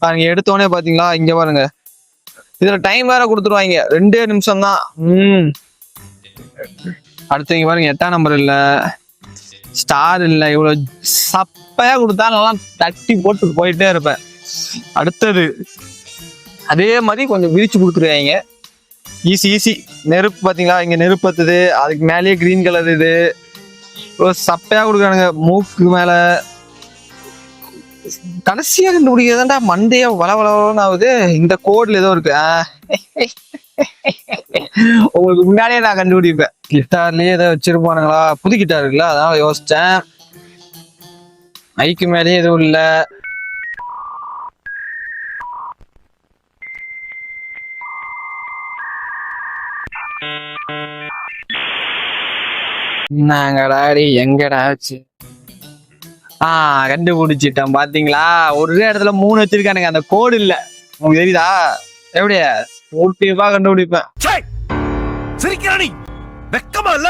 பாருங்க எடுத்தோடனே பாத்தீங்களா இங்க பாருங்க, இதுல டைம் வேற கொடுத்துருவாங்க, 2 நிமிஷம் தான். அடுத்து இங்க பாருங்க 8ஆம் நம்பர் இல்ல, ஸ்டார் இல்ல, இவ்வளவு சப்பையா கொடுத்தா நல்லா தட்டி போட்டு போயிட்டே இருப்பேன். அடுத்தது அதே மாதிரி கொஞ்சம் விரிச்சு கொடுத்துருவாங்க. Easy easy. நெருப்பு பாத்தீங்களா, இங்க நெருப்பு பத்துது, அதுக்கு மேலேயே கிரீன் கலர் இது சப்பையா கொடுக்குறானுங்க. மூக்கு மேல கடைசியா கண்டுபிடிக்கிறதாண்டா மண்டையா வளவளன்னு ஆகுது. இந்த கோட்ல ஏதோ இருக்கு, உங்களுக்கு முன்னாடியே நான் கண்டுபிடிப்பேன். கிட்டார்லயே ஏதோ வச்சிருப்பானுங்களா, புது கிட்டார் இருக்குல்ல, அதனால யோசிச்சேன். மைக்கு மேலேயே எதுவும் இல்ல. நாங்கடாடி எங்கடா வச்சு கண்டுபிடிச்சிட்டேன். பாத்தீங்களா, ஒரே இடத்துல 3 வச்சிருக்கானுங்க, அந்த கோடு இல்ல. உங்களுக்கு தெரியுதா? எப்படியா ஊட்டியப்பா கண்டுபிடிப்பேன். சிரிக்கிறானி வெக்கமா இல்ல?